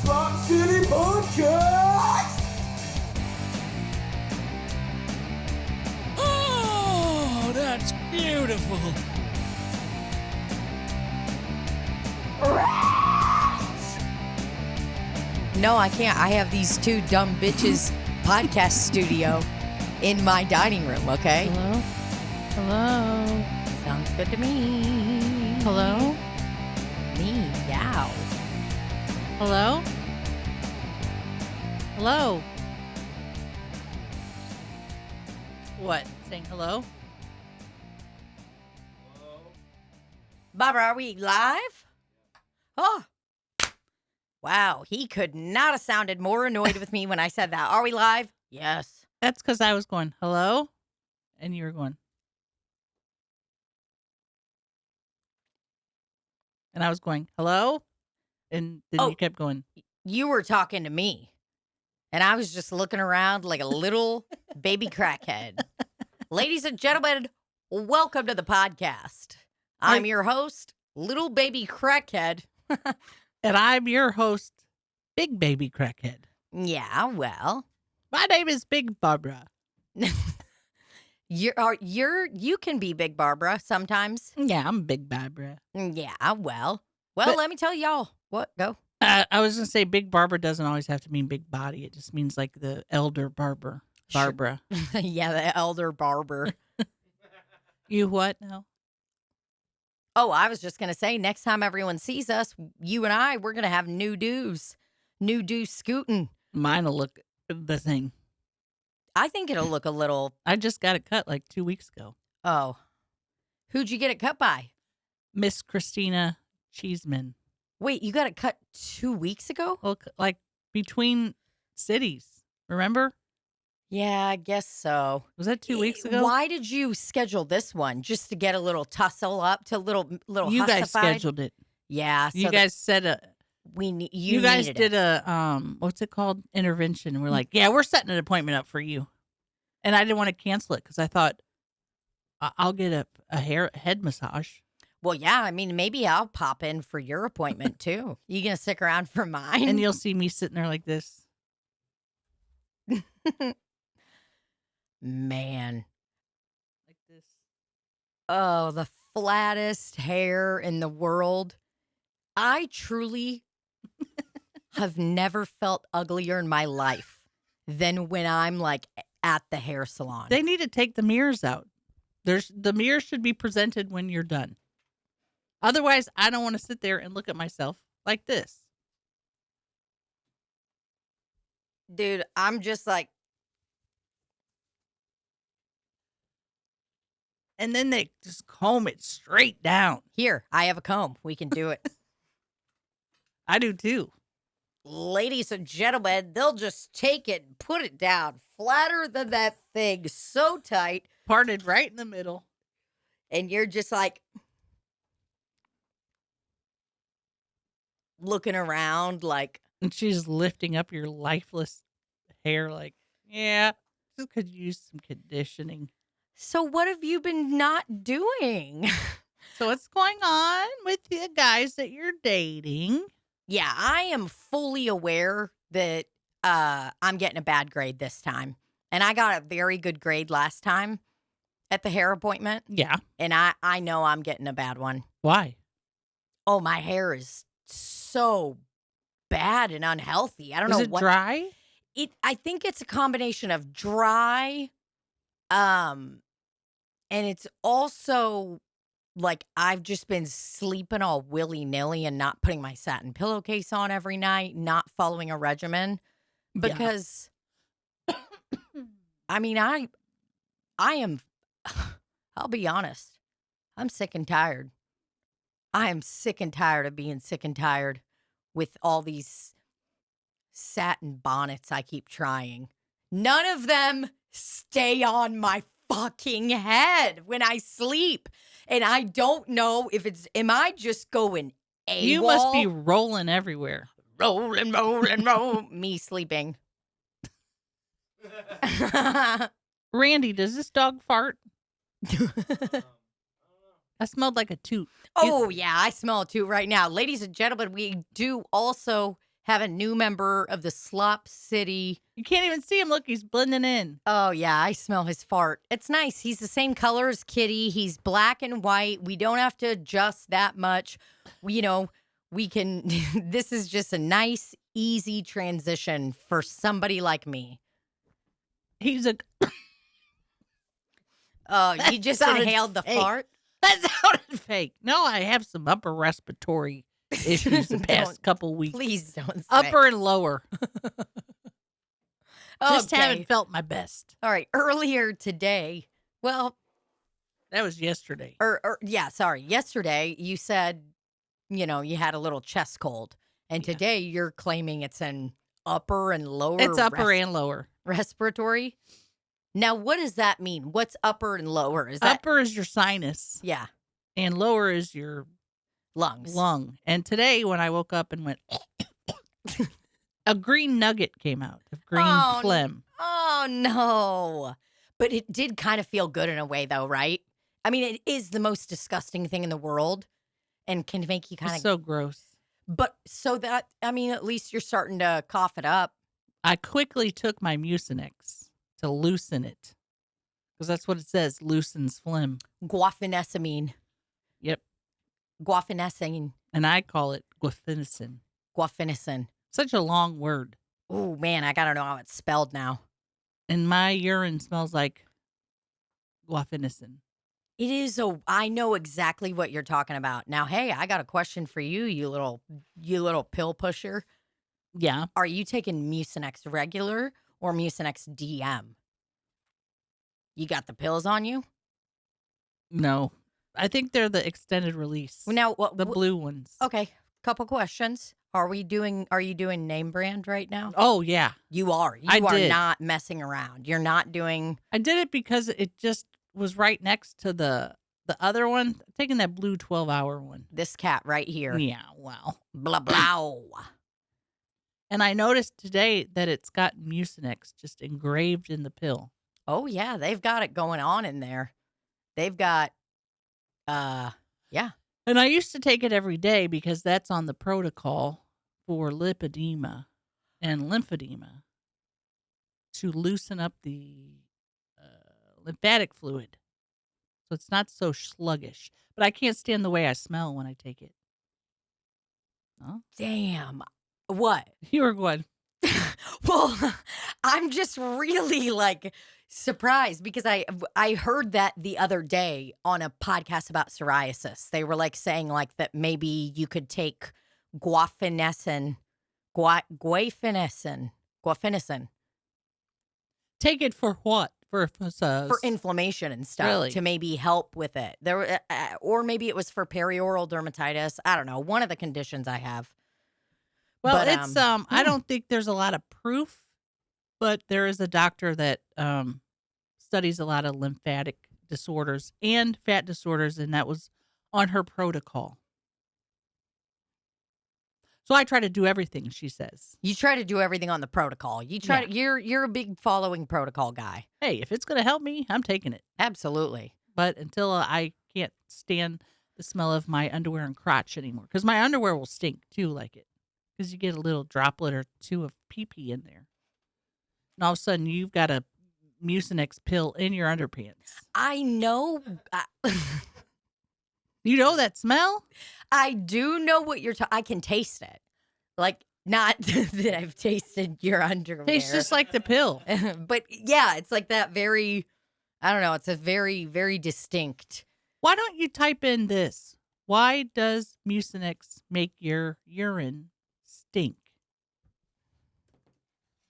Slop City Podcast! Oh, that's beautiful. No, I can't. I have these two dumb bitches podcast studio in my dining room, okay? Hello? Hello? Sounds good to me. Hello? Me, yow. Hello? Hello? What? Saying hello? Barbara, are we live? Oh. Wow, he could not have sounded more annoyed with me when I said that. Are we live? Yes. That's because I was going, hello? And you were going. And I was going, hello? And then you kept going. You were talking to me, and I was just looking around like a little baby crackhead. Ladies and gentlemen, welcome to the podcast. I'm your host, little baby crackhead. And I'm your host, Big Baby Crackhead. Yeah, well. My name is Big Barbara. You can be Big Barbara sometimes. Yeah, I'm Big Barbara. Yeah, well, But- let me tell y'all. What? Go. I was going to say Big Barbara doesn't always have to mean big body. It just means like the elder barber. Barbara. Yeah, the elder barber. You what now? Oh, I was just going to say, next time everyone sees us, you and I, we're going to have new dues. New dues scooting. Mine will look the thing. I think it'll look a little, I just got it cut like 2 weeks ago. oh. Who'd you get it cut by? Miss Christina Cheeseman. Wait, you got it cut 2 weeks ago? Well, like between cities. Remember? Yeah, I guess so. Was that 2 weeks ago? Why did you schedule this one? Just to get a little tussle up, to little You guys hussified? scheduled it. Yeah. So You guys said you guys needed did it. a what's it called? Intervention. We're like, yeah, we're setting an appointment up for you. And I didn't want to cancel it because I thought I'll get a head massage. Well, yeah, I mean, maybe I'll pop in for your appointment too. You gonna stick around for mine? And you'll see me sitting there like this. Man. Like this. Oh, the flattest hair in the world. I truly have never felt uglier in my life than when I'm like at the hair salon. They need to take the mirrors out. The mirror should be presented when you're done. Otherwise, I don't want to sit there and look at myself like this. Dude, I'm just like, And then they just comb it straight down. here, I have a comb. We can do it. I do too. Ladies and gentlemen, they'll just take it and put it down flatter than that thing, so tight. Parted right in the middle. And you're just like looking around like, And she's lifting up your lifeless hair like, yeah, just could use some conditioning. so what have you been not doing? So what's going on with the guys that you're dating? Yeah, I am fully aware that I'm getting a bad grade this time. And I got a very good grade last time at the hair appointment. Yeah. And I know I'm getting a bad one. Why? Oh, my hair is so bad and unhealthy. I don't Is know it what. dry? I think it's a combination of dry, and it's also like I've just been sleeping all willy-nilly and not putting my satin pillowcase on every night, not following a regimen. Yeah. Because, I mean, I am, I'll be honest, I'm sick and tired. I am sick and tired of being sick and tired with all these satin bonnets I keep trying. None of them stay on my fucking head when I sleep. And I don't know if am I just going AWOL? You must be rolling everywhere. rolling, me sleeping. Randy, does this dog fart? I smelled like a toot. Oh, yeah, I smell it too right now. Ladies and gentlemen, we do also have a new member of the Slop City. You can't even see him. Look, he's blending in. Oh, yeah, I smell his fart. It's nice. He's the same color as Kitty. He's black and white. We don't have to adjust that much. We can, this is just a nice, easy transition for somebody like me. He's a... Oh, you just inhaled the fake. fart? That sounded fake. No, I have some upper respiratory issues the past couple weeks. Please don't say. Upper and lower. Just Okay. haven't felt my best. All right. Earlier today, well, That was yesterday. yesterday you said, you had a little chest cold. And Yeah. today you're claiming it's an upper and lower. It's upper and lower. respiratory. Now, what does that mean? What's upper and lower? Is that Upper is your sinus, yeah, and lower is your lungs? lung. And today, when I woke up and went, a green nugget came out of green Oh, phlegm. Oh no! But it did kind of feel good in a way, though, right? I mean, it is the most disgusting thing in the world, and can make you kind It's of. so gross. But so that at least you're starting to cough it up. I quickly took my Mucinex to loosen it, because that's what it says, loosens phlegm. Guaifenesamine. Yep. Guaifenesin. And I call it guaifenesin. Guaifenesin. Such a long word. Oh man, I gotta know how it's spelled now. And my urine smells like guaifenesin. It is I know exactly what you're talking about. Now, hey, I got a question for you, you little pill pusher. Yeah. Are you taking Mucinex regular or Mucinex DM? You got the pills on you? No. I think they're the extended release. Now, The blue ones. okay, couple questions. Are you doing name brand right now? Oh, yeah. You are. I You are did. not messing around. You're not doing. I did it because it just was right next to the other one. I'm taking that blue 12-hour one. This cat right here. Yeah, wow. Blah, blah. And I noticed today that it's got Mucinex just engraved in the pill. Oh, yeah. They've got it going on in there. They've got, yeah. And I used to take it every day because that's on the protocol for lipedema and lymphedema to loosen up the lymphatic fluid. So it's not so sluggish. But I can't stand the way I smell when I take it. Oh, Damn. What? you were going, Well, I'm just really surprised because I heard that the other day on a podcast about psoriasis. They were saying that maybe you could take guaifenesin. take it for what? For Inflammation and stuff Really? to maybe help with it. There or maybe it was for perioral dermatitis. I don't know, one of the conditions I have. Well, But, it's I don't think there's a lot of proof, but there is a doctor that studies a lot of lymphatic disorders and fat disorders, and that was on her protocol. So I try to do everything she says. You try to do everything on the protocol. You try Yeah. you're a big following protocol guy. Hey, if it's going to help me, I'm taking it. Absolutely. But until I can't stand the smell of my underwear and crotch anymore, because my underwear will stink too, like it, because you get a little droplet or two of pee-pee in there. And all of a sudden, you've got a Mucinex pill in your underpants. I know. You know that smell? I do know what you're talking. I can taste it. Not that I've tasted your underwear. Tastes just like the pill. But yeah, it's that very, I don't know. It's a very, very distinct. Why don't you type in this? Why does Mucinex make your urine stink?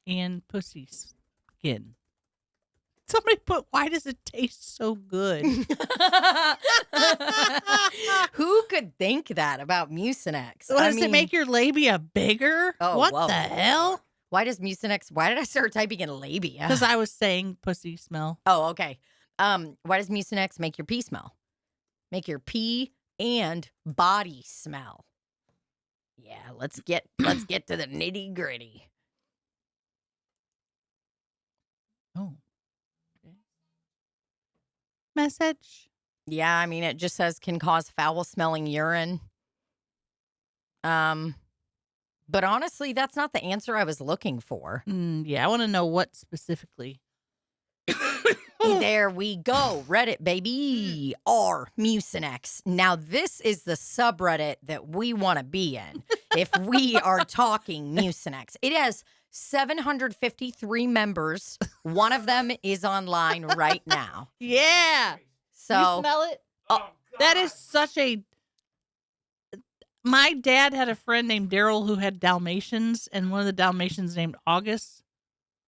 And pussy skin. Somebody put, why does it taste so good? Who could think that about Mucinex? What, does it make your labia bigger? Oh, what whoa. the hell? Why did I start typing in labia? Because I was saying pussy smell. Oh, okay. Why does Mucinex make your pee smell? Make your pee and body smell. Yeah, let's get to the nitty gritty. Oh. Okay. Message. Yeah, I mean it just says can cause foul smelling urine. But honestly, that's not the answer I was looking for. Yeah, I want to know what specifically. There we go. Reddit, baby. R Mucinex. Now, this is the subreddit that we want to be in if we are talking Mucinex. It has 753 members. One of them is online right now. Yeah. So, you smell it? Oh, that is such a. My dad had a friend named Daryl who had Dalmatians, and one of the Dalmatians named August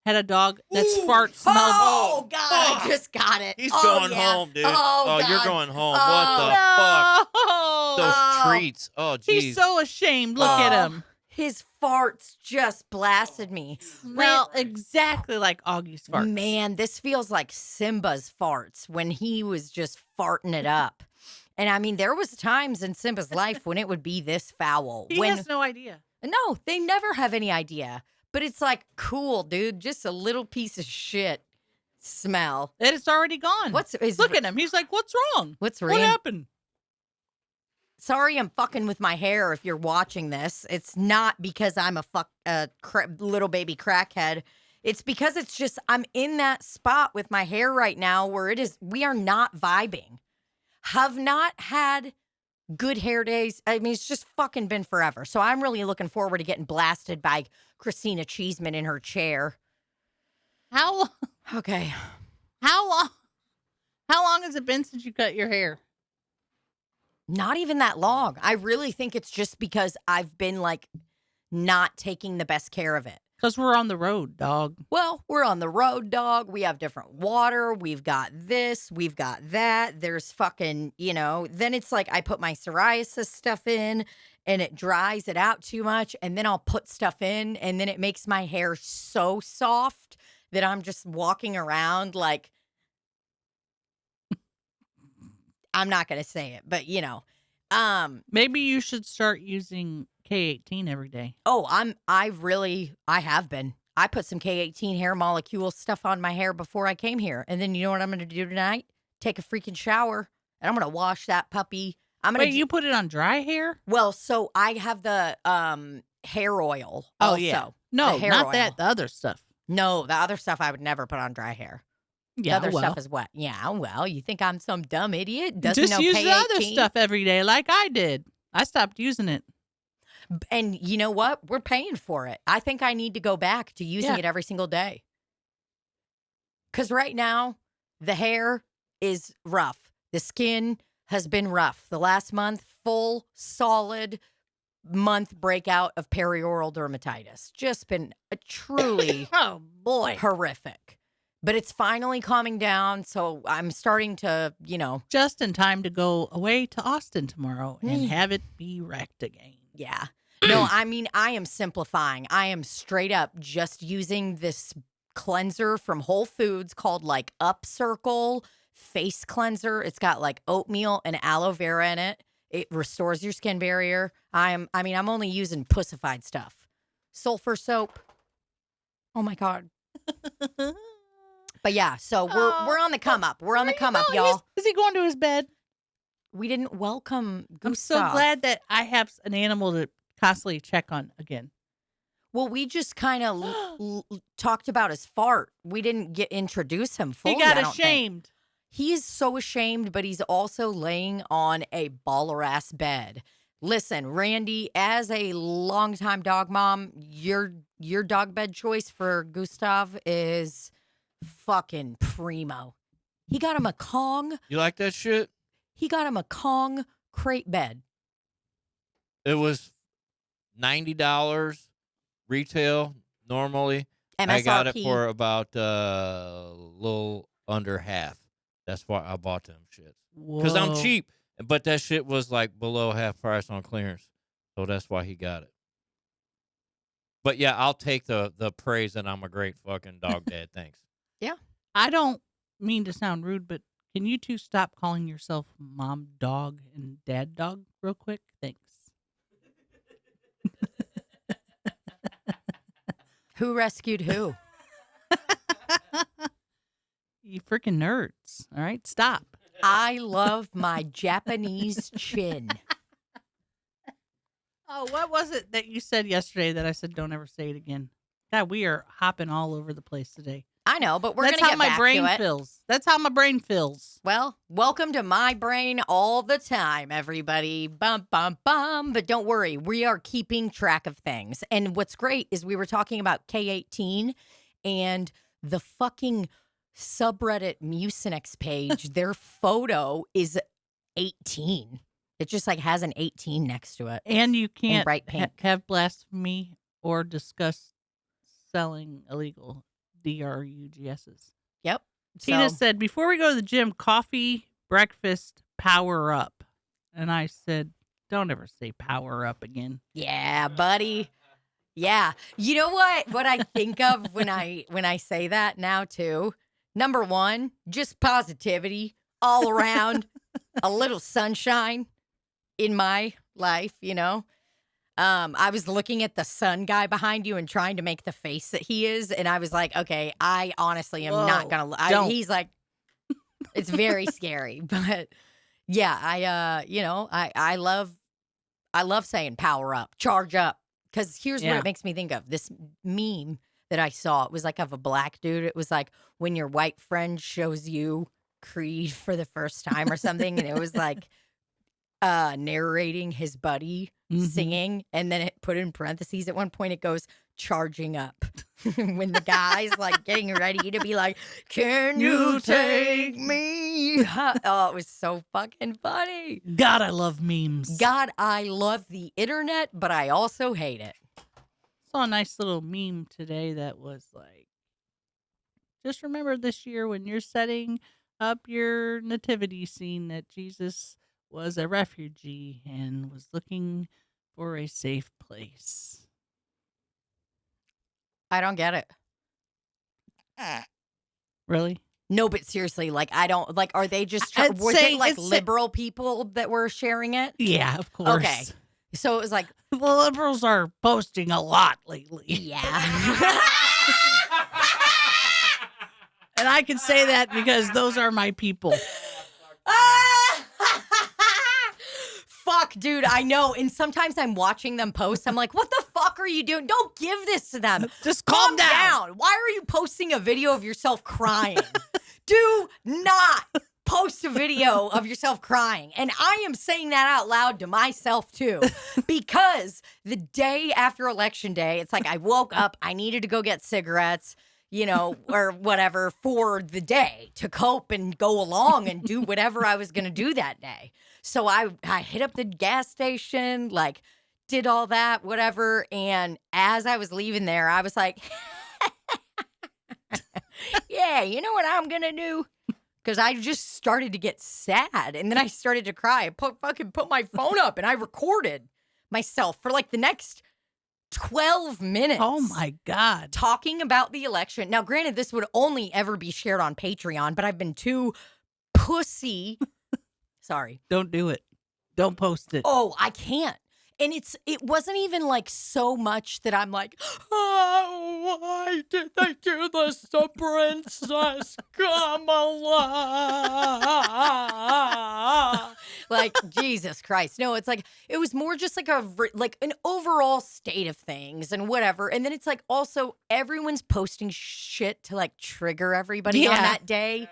had a dog that's fart smelled. oh, God, I just got it. He's Oh, going yeah. home, dude. Oh, you're God. going home. Oh, What the fuck? Those treats. Oh, geez. He's so ashamed. Look at him. His farts just blasted me. Smell exactly like Augie's farts. Man, this feels like Simba's farts when he was just farting it up. And I mean, there was times in Simba's life when it would be this foul. He has no idea. No, they never have any idea. But it's like, cool, dude, just a little piece of shit smell. And it's already gone. Look at him. He's like, what's wrong? What's What happened? Sorry, I'm fucking with my hair if you're watching this. It's not because I'm a little baby crackhead. It's because it's just I'm in that spot with my hair right now where we are not vibing. Have not had good hair days. I mean, it's just fucking been forever. So I'm really looking forward to getting blasted by Christina Cheeseman in her chair. How long? Okay. How long has it been since you cut your hair? Not even that long. I really think it's just because I've been like not taking the best care of it. Because we're on the road, dog. Well, we're on the road, dog. We have different water. We've got this. We've got that. There's fucking, then it's like I put my psoriasis stuff in and it dries it out too much. And then I'll put stuff in and then it makes my hair so soft that I'm just walking around like, I'm not going to say it, but maybe you should start using K18 every day. Oh, I have been. I put some K18 hair molecule stuff on my hair before I came here. And then you know what I'm going to do tonight? Take a freaking shower and I'm going to wash that puppy. Wait, you put it on dry hair? Well, so I have the hair oil. Oh, also. yeah. No, the hair not oil. that. The other stuff. No, the other stuff I would never put on dry hair. Yeah, the other stuff is wet. Yeah, well, you think I'm some dumb idiot? Doesn't just know use K18? the other stuff every day like I did. I stopped using it. And you know what? We're paying for it. I think I need to go back to using it every single day. Because right now, the hair is rough. The skin has been rough. The last month, full, solid month breakout of perioral dermatitis. Just been a truly oh boy horrific. But it's finally calming down, so I'm starting to, just in time to go away to Austin tomorrow and have it be wrecked again. Yeah. No, I mean, I am simplifying. I am straight up just using this cleanser from Whole Foods called like Upcircle face cleanser. It's got like oatmeal and aloe vera in it. It restores your skin barrier. I'm only using pussified stuff. Sulfur soap. Oh my God. But yeah, so we're on the come up. We're on the come up, y'all. Is he going to his bed? We didn't welcome Gustav. I'm so glad that I have an animal to constantly check on again. Well, we just kind of talked about his fart. We didn't introduce him fully. He got ashamed. He is so ashamed, but he's also laying on a baller-ass bed. Listen, Randy, as a longtime dog mom, your dog bed choice for Gustav is fucking primo. He got him a Kong. You like that shit? He got him a Kong crate bed. It was $90 retail normally. MSRP. I got it for about a little under half. That's why I bought them shits. Because I'm cheap. But that shit was like below half price on clearance. So that's why he got it. But yeah, I'll take the praise that I'm a great fucking dog dad. Thanks. Yeah. I don't mean to sound rude, but can you two stop calling yourself mom dog and dad dog real quick? Thanks. Who rescued who? You freaking nerds. All right, stop. I love my Japanese chin. Oh, what was it that you said yesterday that I said don't ever say it again? God, we are hopping all over the place today. I know, but we're That's gonna how get my back brain to it. feels. That's how my brain feels. Well, welcome to my brain all the time, everybody. Bum, bum, bum. But don't worry, we are keeping track of things. And what's great is we were talking about K18 and the fucking subreddit Mucinex page. Their photo is 18. It just like has an 18 next to it. And you can't bright pink. have blasphemy or discuss selling illegal DRUGSs. Yep. Tina So- said, before we go to the gym, coffee, breakfast, power up. And I said, don't ever say power up again. Yeah, buddy. Yeah. You know what I think of when I say that now too? Number one, just positivity all around. A little sunshine in my life, you know? I was looking at the sun guy behind you and trying to make the face that he is, and I was like, okay, I honestly am not gonna. He's like, it's very scary, but yeah, I love saying power up, charge up, because here's what it makes me think of. This meme that I saw, it was like of a black dude. It was like when your white friend shows you Creed for the first time or something, and it was like narrating his buddy singing, and then it put in parentheses at one point it goes charging up when the guy's like getting ready to be like, can you take me? Oh, it was so fucking funny. God, I love memes. God, I love the internet, but I also hate it. Saw a nice little meme today that was like, just remember this year when you're setting up your nativity scene that Jesus was a refugee and was looking for a safe place. I don't get it. Really? No, but seriously, like, I don't, like, are they just, I'd were say they like it's- liberal people that were sharing it? Yeah, of course. Okay. So it was like, The liberals are posting a lot lately. yeah. And I can say that because those are my people. Fuck, dude, I know. And sometimes I'm watching them post. I'm like, what the fuck are you doing? Don't give this to them. Just Calm down. Why are you posting a video of yourself crying? Do not post a video of yourself crying. And I am saying that out loud to myself too, because the day after election day, it's like I woke up, I needed to go get cigarettes, you know, or whatever for the day to cope and go along and do whatever I was going to do that day. So I hit up the gas station, like did all that, whatever. And as I was leaving there, I was like, yeah, you know what I'm going to do? Because I just started to get sad. And then I started to cry. I fucking put my phone up and I recorded myself for like the next 12 minutes. Oh my God. Talking about the election. Now, granted, this would only ever be shared on Patreon, but I've been too pussy. Sorry. Don't do it. Don't post it. Oh, I can't. And it wasn't even like so much that I'm like, oh, why did they do this to Princess Kamala? Like, Jesus Christ. No, it's like, it was more just like an overall state of things and whatever. And then it's like also everyone's posting shit to like trigger everybody on that day.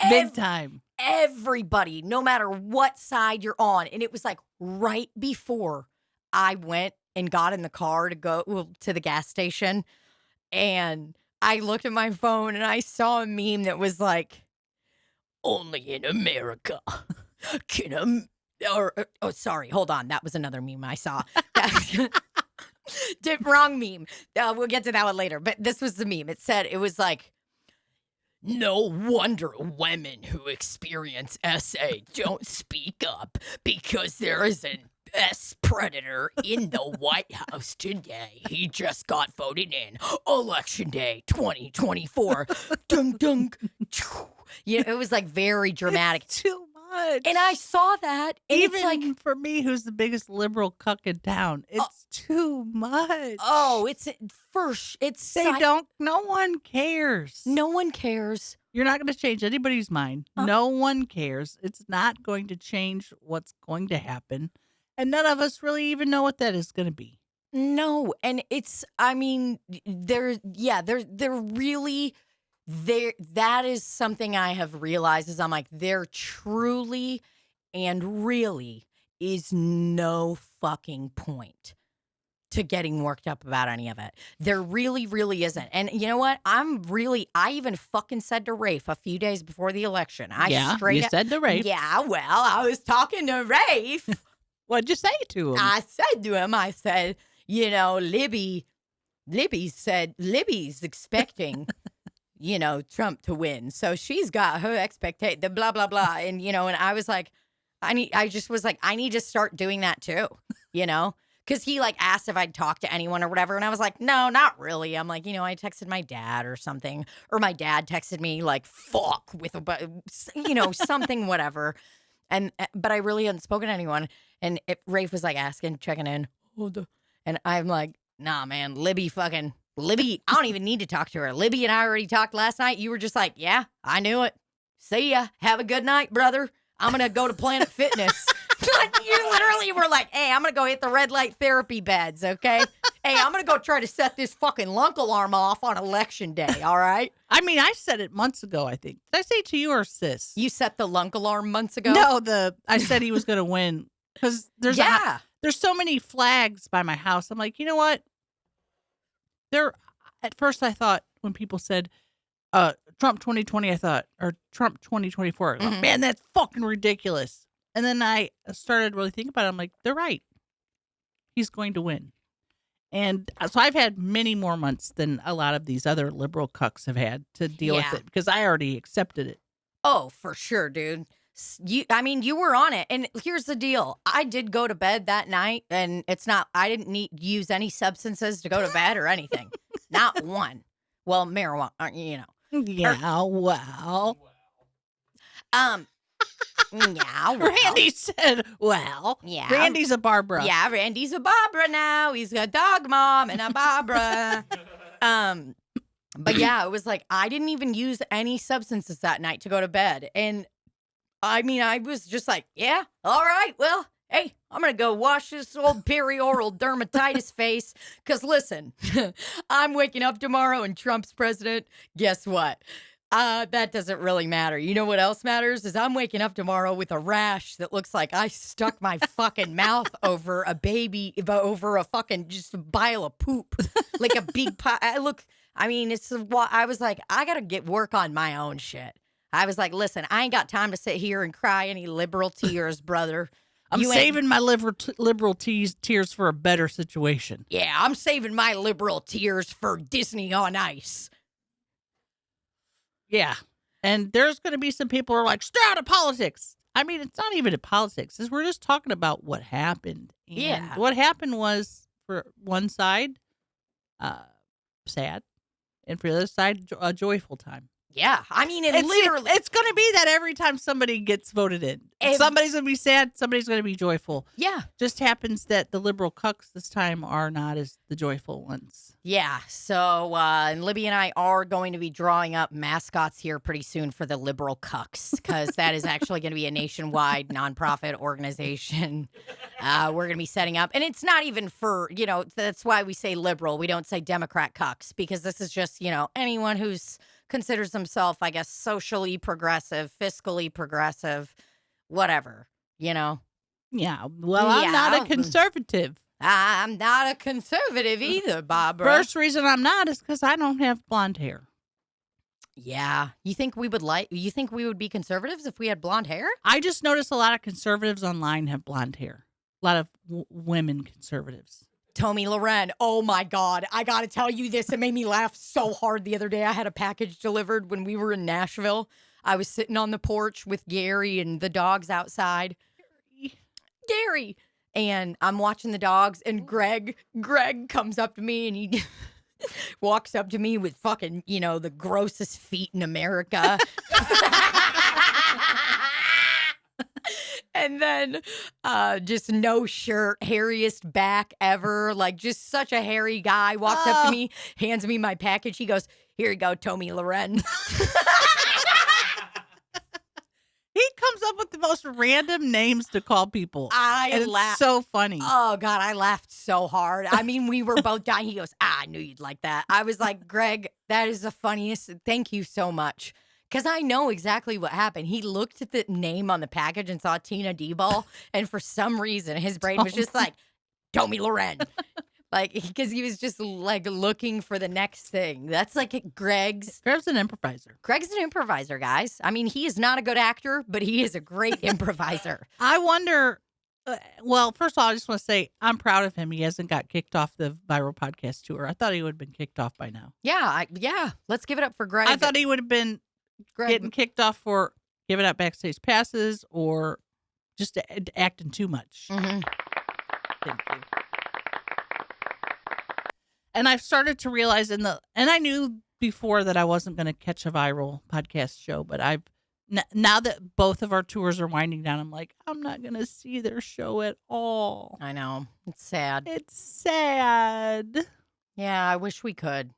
Big time. Everybody, no matter what side you're on. And it was like right before I went and got in the car to go to the gas station. And I looked at my phone and I saw a meme that was like, only in America can sorry, hold on. That was another meme I saw. Wrong meme. We'll get to that one later. But this was the meme. It was like, no wonder women who experience SA don't speak up because there is an S predator in the White House today. He just got voted in. Election day 2024. Dunk, dunk. Yeah, it was like very dramatic. It's too much. And I saw that. And Even it's like, for me, who's the biggest liberal cuck in town, it's too much. oh, No one cares. no one cares. You're not going to change anybody's mind. No one cares. It's not going to change what's going to happen. And none of us really even know what that is going to be. No, and it's, I mean, they're really, that is something I have realized is I'm like, there truly and really is no fucking point to getting worked up about any of it. There really, really isn't. And you know what? I even fucking said to Rafe a few days before the election. You said to Rafe. Yeah, well, I was talking to Rafe. What'd you say to him? I said to him, I said, you know, Libbie's expecting, you know, Trump to win. So she's got her expectation, the blah, blah, blah. And, you know, and I was like, I need to start doing that too, you know? Because he like asked if I'd talk to anyone or whatever. And I was like, no, not really. I'm like, you know, I texted my dad or something. Or my dad texted me like, fuck with, you know, something, whatever. But I really hadn't spoken to anyone. And Rafe was like checking in. And I'm like, nah, man, Libbie, I don't even need to talk to her. Libbie and I already talked last night. You were just like, yeah, I knew it. See ya. Have a good night, brother. I'm going to go to Planet Fitness. Like, you literally were like, hey, I'm going to go hit the red light therapy beds, okay? Hey, I'm going to go try to set this fucking lunk alarm off on election day, all right? I mean, I said it months ago, I think. Did I say it to you or sis? You set the lunk alarm months ago? No, I said he was going to win. Because there's so many flags by my house. I'm like, you know what? At first I thought when people said Trump 2020, or Trump 2024, like, man, that's fucking ridiculous. And then I started really thinking about it. I'm like, they're right. He's going to win. And so I've had many more months than a lot of these other liberal cucks have had to deal with it because I already accepted it. Oh, for sure, dude. You were on it. And here's the deal. I did go to bed that night, and I didn't use any substances to go to bed or anything. Not one. Well, marijuana, you know. Yeah, well. Yeah, well. Randy said, well. Yeah. Randy's a Barbara. Yeah, Randy's a Barbara now. He's a dog mom and a Barbara. But yeah, it was like, I didn't even use any substances that night to go to bed. And I mean, I was just like, yeah, all right, well, hey, I'm going to go wash this old perioral dermatitis face. Because listen, I'm waking up tomorrow and Trump's president. Guess what? That doesn't really matter. You know what else matters is I'm waking up tomorrow with a rash that looks like I stuck my fucking mouth over a fucking just a pile of poop, like a big pile. I was like, I got to work on my own shit. I was like, listen, I ain't got time to sit here and cry any liberal tears, brother. I'm saving my liberal tears for a better situation. Yeah, I'm saving my liberal tears for Disney on Ice. Yeah. And there's going to be some people who are like, stay out of politics. I mean, it's not even in politics. We're just talking about what happened. And what happened was, for one side, sad. And for the other side, a joyful time. Yeah. I mean, it's going to be that every time somebody gets voted in. Somebody's going to be sad. Somebody's going to be joyful. Yeah. Just happens that the liberal cucks this time are not as the joyful ones. Yeah. So, and Libbie and I are going to be drawing up mascots here pretty soon for the liberal cucks, because that is actually going to be a nationwide nonprofit organization we're going to be setting up. And it's not even for, you know, that's why we say liberal. We don't say Democrat cucks, because this is just, you know, anyone who's considers himself, I guess, socially progressive, fiscally progressive, whatever, you know? Yeah. Well, I'm not a conservative. I'm not a conservative either, Barbara. First reason I'm not is because I don't have blonde hair. Yeah. You think we would be conservatives if we had blonde hair? I just noticed a lot of conservatives online have blonde hair. A lot of women conservatives. Tommy Loren. Oh my God. I got to tell you this. It made me laugh so hard the other day. I had a package delivered when we were in Nashville. I was sitting on the porch with Gary and the dogs outside. Gary. And I'm watching the dogs, and Greg comes up to me, and he walks up to me with fucking, you know, the grossest feet in America. And then just no shirt, hairiest back ever, like just such a hairy guy walks up to me, hands me my package. He goes, here you go, Tommy Loren. He comes up with the most random names to call people. And it's so funny. Oh, God, I laughed so hard. I mean, we were both dying. He goes, I knew you'd like that. I was like, Greg, that is the funniest. Thank you so much. Because I know exactly what happened. He looked at the name on the package and saw Tina Dybal. And for some reason, his brain was just like, Tommy Loren. Like, because he was just like looking for the next thing. That's like Greg's an improviser. Greg's an improviser, guys. I mean, he is not a good actor, but he is a great improviser. I wonder, well, first of all, I just want to say I'm proud of him. He hasn't got kicked off the viral podcast tour. I thought he would have been kicked off by now. Yeah, let's give it up for Greg. I thought he would have been getting kicked off for giving out backstage passes or just acting too much. Mm-hmm. Thank you. And I've started to realize and I knew before that I wasn't going to catch a viral podcast show, but now that both of our tours are winding down, I'm like, I'm not going to see their show at all. I know. It's sad. It's sad. Yeah, I wish we could.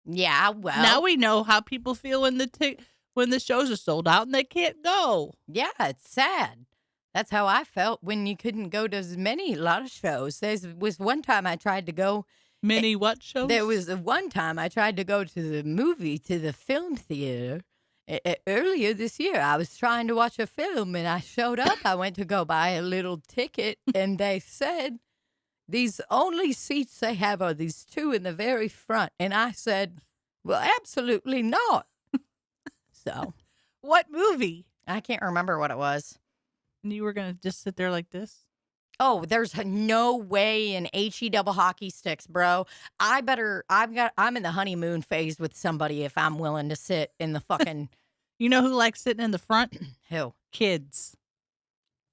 Yeah, well. Now we know how people feel when the shows are sold out and they can't go. Yeah, it's sad. That's how I felt when you couldn't go to a lot of shows. There was one time I tried to go. Many what shows? There was one time I tried to go to the film theater. Earlier this year, I was trying to watch a film, and I showed up. I went to go buy a little ticket, and they said, these only seats they have are these two in the very front. And I said, well, absolutely not. So. What movie? I can't remember what it was. And you were going to just sit there like this? Oh, there's no way in HE double hockey sticks, bro. I'm in the honeymoon phase with somebody if I'm willing to sit in the fucking. You know who likes sitting in the front? Who? Kids.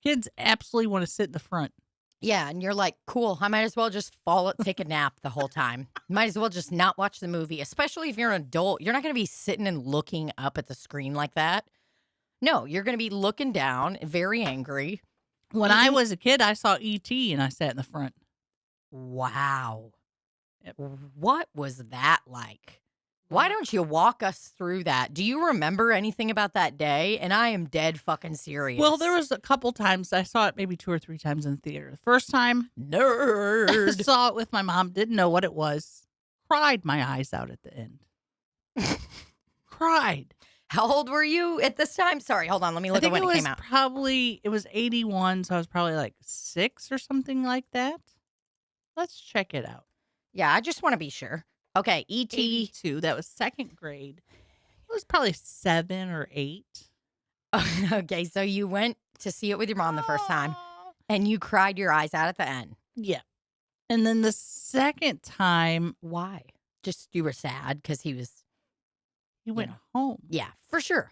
Kids absolutely want to sit in the front. Yeah, and you're like, cool, I might as well just take a nap the whole time. Might as well just not watch the movie, especially if you're an adult. You're not going to be sitting and looking up at the screen like that. No, you're going to be looking down, very angry. When I was a kid, I saw ET and I sat in the front. Wow. Yep. What was that like? Why don't you walk us through that? Do you remember anything about that day? And I am dead fucking serious. Well, there was a couple times. I saw it maybe 2 or 3 times in the theater. The first time, nerd. Saw it with my mom. Didn't know what it was. Cried my eyes out at the end. Cried. How old were you at this time? Sorry, hold on. Let me look at when it came out. It was 81, so I was probably like 6 or something like that. Let's check it out. Yeah, I just want to be sure. Okay, E.T. 82. That was 2nd grade. It was probably 7 or 8. Okay, so you went to see it with your mom the first time, and you cried your eyes out at the end. Yeah. And then the second time. Why? Just you were sad because he went home. Yeah, for sure.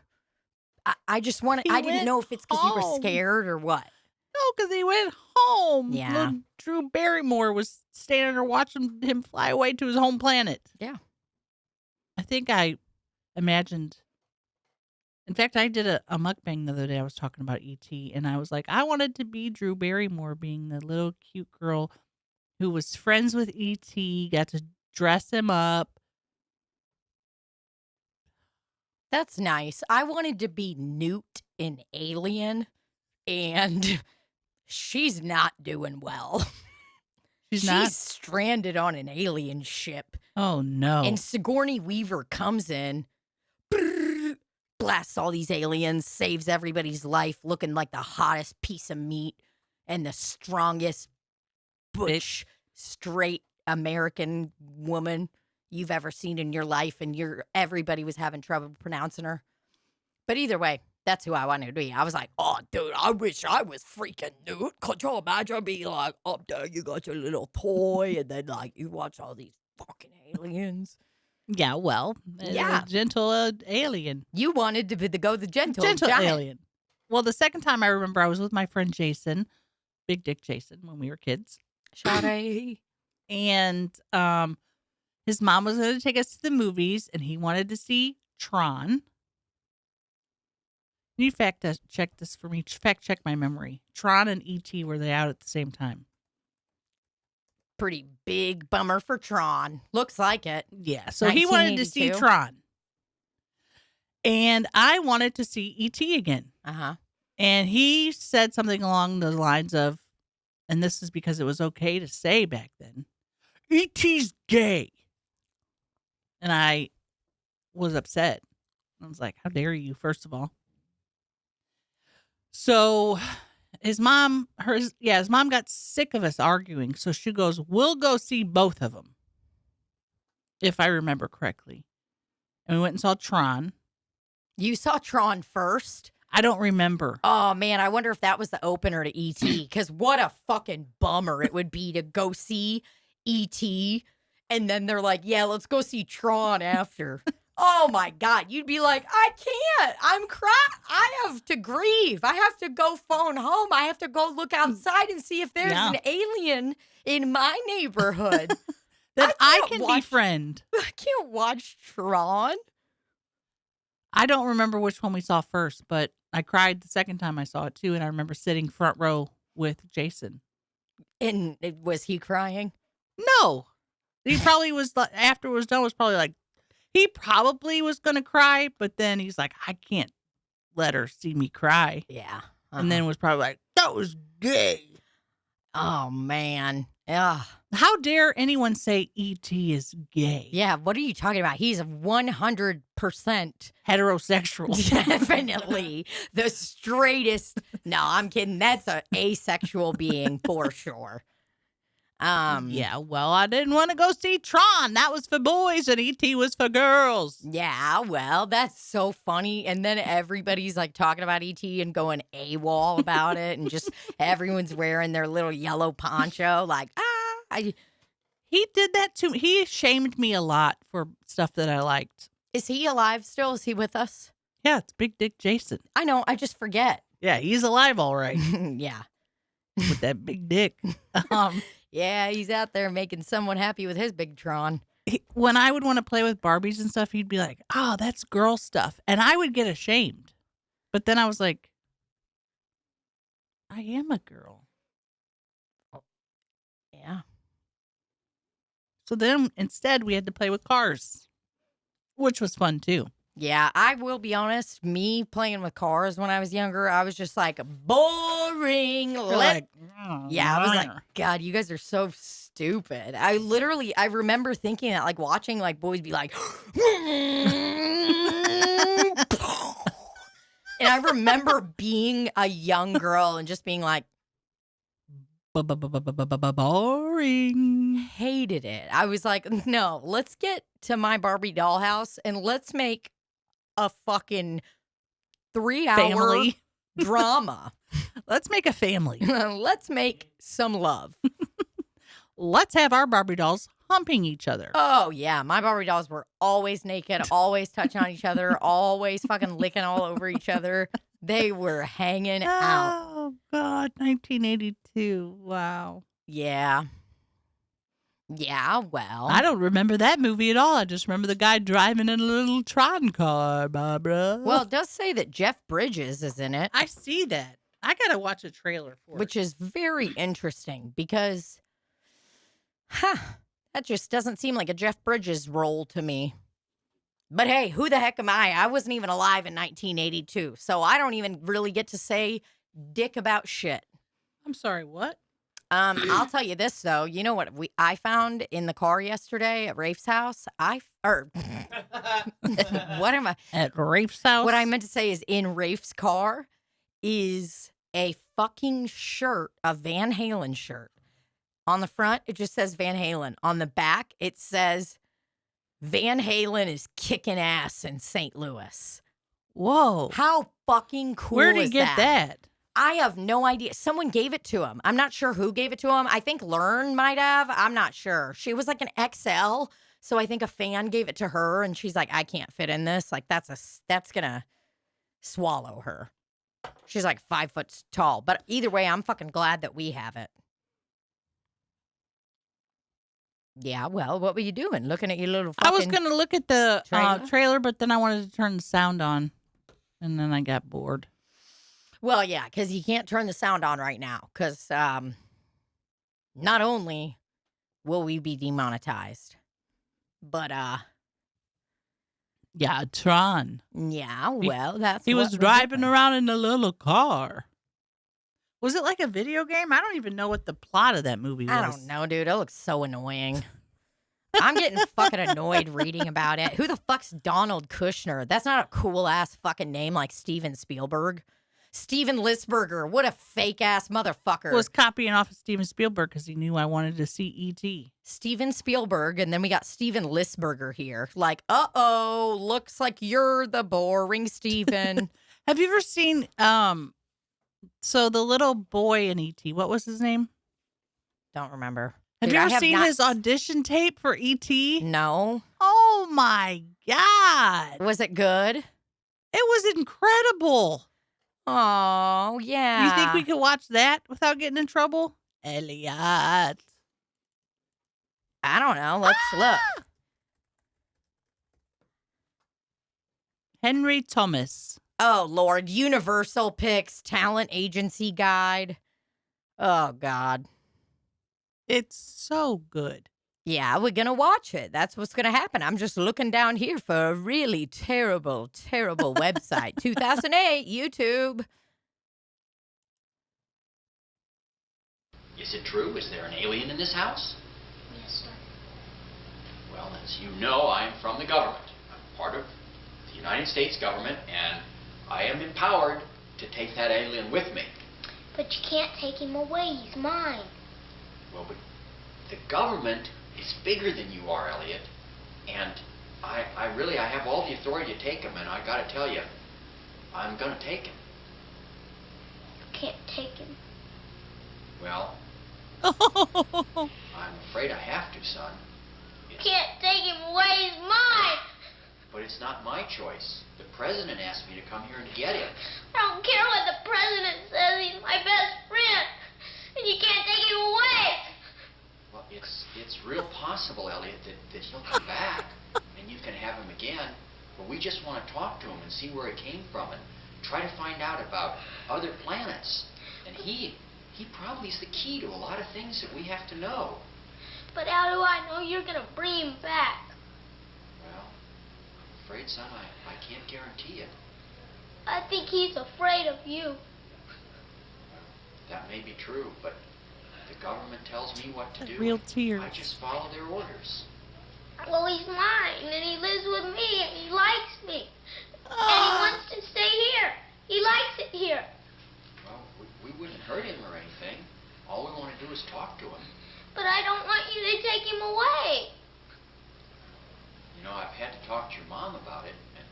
I just wanted. I didn't know if it's because you were scared or what. No, because he went home. Yeah. Little Drew Barrymore was standing there watching him fly away to his home planet. Yeah. I think I imagined. In fact, I did a mukbang the other day. I was talking about E.T. and I was like, I wanted to be Drew Barrymore, being the little cute girl who was friends with E.T., got to dress him up. That's nice. I wanted to be Newt in Alien, and she's not doing well. She's stranded on an alien ship. Oh, no. And Sigourney Weaver comes in, blasts all these aliens, saves everybody's life, looking like the hottest piece of meat and the strongest butch, straight American woman you've ever seen in your life, and everybody was having trouble pronouncing her. But either way, that's who I wanted to be. I was like, oh, dude, I wish I was freaking Newt. Could you imagine being like, up there, you got your little toy, and then like you watch all these fucking aliens. Yeah, well, yeah, gentle alien. You wanted to go the gentle giant alien. Well, the second time I remember, I was with my friend Jason, Big Dick Jason, when we were kids. Shawty. And his mom was going to take us to the movies, and he wanted to see Tron. Can you fact check this for me? Fact check my memory. Tron and E.T., were they out at the same time? Pretty big bummer for Tron. Looks like it. Yeah, so he wanted to see Tron. And I wanted to see E.T. again. Uh-huh. And he said something along the lines of, and this is because it was okay to say back then, E.T.'s gay. And I was upset. I was like, how dare you, first of all. So his mom got sick of us arguing. So she goes, we'll go see both of them, if I remember correctly. And we went and saw Tron. You saw Tron first? I don't remember. Oh, man, I wonder if that was the opener to E.T. Because what a fucking bummer it would be to go see E.T. and then they're like, yeah, let's go see Tron after. Oh, my God. You'd be like, I can't. I'm crying. I have to grieve. I have to go phone home. I have to go look outside and see if there's an alien in my neighborhood. That I can befriend. I can't watch Tron. I don't remember which one we saw first, but I cried the second time I saw it too, and I remember sitting front row with Jason. And was he crying? No. He probably was, after it was done, was probably like, he probably was going to cry, but then he's like, I can't let her see me cry. Yeah. And then was probably like, that was gay. Oh, man. Yeah. How dare anyone say E.T. is gay? Yeah, what are you talking about? He's 100% heterosexual. Definitely the straightest. No, I'm kidding. That's an asexual being for sure. Yeah, well, I didn't want to go see Tron. That was for boys and E.T. was for girls. Yeah, well, that's so funny. And then everybody's like talking about E.T. and going AWOL about it. And just everyone's wearing their little yellow poncho. Like, he did that to me. He shamed me a lot for stuff that I liked. Is he alive still? Is he with us? Yeah, it's Big Dick Jason. I know. I just forget. Yeah, he's alive all right. Yeah. With that big dick. Yeah, he's out there making someone happy with his big Tron. When I would want to play with Barbies and stuff, he'd be like, oh, that's girl stuff. And I would get ashamed. But then I was like, I am a girl. Yeah. So then instead we had to play with cars, which was fun too. Yeah, I will be honest. Me playing with cars when I was younger, I was just like, boring. Like, yeah, I was like, God, you guys are so stupid. I remember thinking that, like, watching, like, boys be like, and I remember being a young girl and just being like, boring. Hated it. I was like, no, let's get to my Barbie dollhouse and let's make a fucking 3-hour family drama. Let's make a family. Let's make some love. Let's have our Barbie dolls humping each other. Oh, yeah. My Barbie dolls were always naked, always touching on each other, always fucking licking all over each other. They were hanging out. Oh, God. 1982. Wow. Yeah. Yeah, well. I don't remember that movie at all. I just remember the guy driving in a little Tron car, Barbara. Well, it does say that Jeff Bridges is in it. I see that. I got to watch a trailer for it. Which is very interesting because, that just doesn't seem like a Jeff Bridges role to me. But hey, who the heck am I? I wasn't even alive in 1982, so I don't even really get to say dick about shit. I'm sorry, what? I'll tell you this though. You know what I found in the car yesterday at Rafe's house? What am I? At Rafe's house? What I meant to say is in Rafe's car is a fucking shirt, a Van Halen shirt. On the front, it just says Van Halen. On the back, it says Van Halen is kicking ass in St. Louis. Whoa. How fucking cool Where did is he get that? I have no idea. Someone gave it to him. I'm not sure who gave it to him. I think Learn might have. I'm not sure. She was like an XL, so I think a fan gave it to her, and she's like, I can't fit in this. Like, that's gonna swallow her. She's like 5 foot tall. But either way, I'm fucking glad that we have it. Yeah, well, what were you doing? Looking at your little fucking I was going to look at the trailer? trailer, but then I wanted to turn the sound on, and then I got bored. Well, yeah, because you can't turn the sound on right now. Because not only will we be demonetized, but Yeah, Tron. Yeah, well, that's He what was we're driving doing. around in a little car. Was it like a video game? I don't even know what the plot of that movie was. I don't know, dude. It looks so annoying. I'm getting fucking annoyed reading about it. Who the fuck's Donald Kushner? That's not a cool ass fucking name like Steven Spielberg. Steven Lisberger. What a fake ass motherfucker. Was copying off of Steven Spielberg because he knew I wanted to see E.T. Steven Spielberg, and then we got Steven Lisberger here. Like, uh-oh, looks like you're the boring Steven. Have you ever seen, so the little boy in E.T., what was his name? Don't remember. Have Dude, you I ever seen not his audition tape for E.T.? No. Oh my God. Was it good? It was incredible. Oh, yeah. You think we could watch that without getting in trouble? Elliot. I don't know. Let's look. Henry Thomas. Oh, Lord. Universal Picks Talent Agency Guide. Oh, God. It's so good. Yeah, we're going to watch it. That's what's going to happen. I'm just looking down here for a really terrible, terrible website. 2008, YouTube. Is it true? Is there an alien in this house? Yes, sir. Well, as you know, I am from the government. I'm part of the United States government, and I am empowered to take that alien with me. But you can't take him away. He's mine. Well, but the government is bigger than you are, Elliot. And I have all the authority to take him, and I gotta tell you, I'm gonna take him. You can't take him. Well, I'm afraid I have to, son. You can't take him away. He's mine. But it's not my choice. The president asked me to come here and get him. I don't care what the president says. He's my best friend. And you can't take him away. Well, it's real possible, Elliot, that he'll come back and you can have him again. But we just want to talk to him and see where he came from and try to find out about other planets. And he probably is the key to a lot of things that we have to know. But how do I know you're going to bring him back? Well, I'm afraid, son, I can't guarantee it. I think he's afraid of you. That may be true, but the government tells me what to do. Real tears. I just follow their orders. Well, he's mine, and he lives with me, and he likes me. And he wants to stay here. He likes it here. Well, we wouldn't hurt him or anything. All we want to do is talk to him. But I don't want you to take him away. You know, I've had to talk to your mom about it, and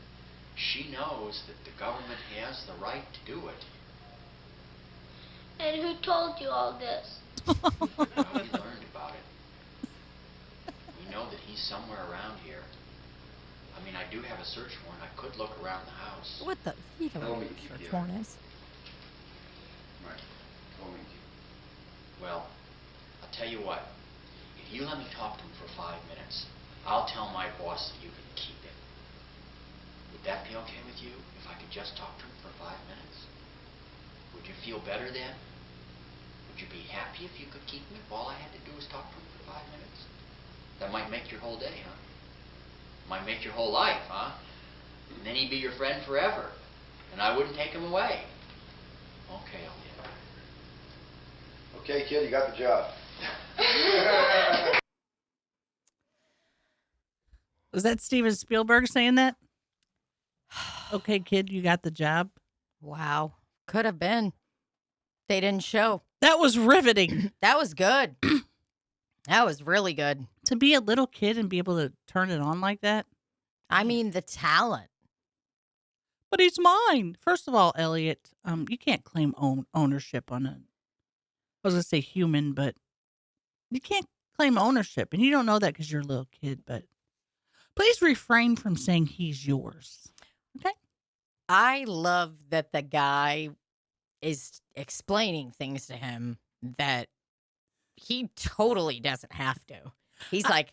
she knows that the government has the right to do it. And who told you all this? Well, we learned about it. We know that he's somewhere around here. I mean, I do have a search warrant. I could look around the house. What the? You don't know what a search warrant is. Right. Well, I'll tell you what. If you let me talk to him for 5 minutes, I'll tell my boss that you can keep him. Would that be okay with you, if I could just talk to him for 5 minutes? Would you feel better then? Would you be happy if you could keep him if all I had to do was talk to him for 5 minutes? That might make your whole day, huh? Might make your whole life, huh? And then he'd be your friend forever. And I wouldn't take him away. Okay, Elliot. Okay, kid, you got the job. Was that Steven Spielberg saying that? Okay, kid, you got the job. Wow. Could have been. They didn't show. That was riveting. That was good. That was really good. To be a little kid and be able to turn it on like that. I mean, the talent. But he's mine. First of all, Elliot, you can't claim ownership on a, I was going to say human, but you can't claim ownership. And you don't know that because you're a little kid, but please refrain from saying he's yours. Okay? I love that the guy is explaining things to him that he totally doesn't have to. He's like,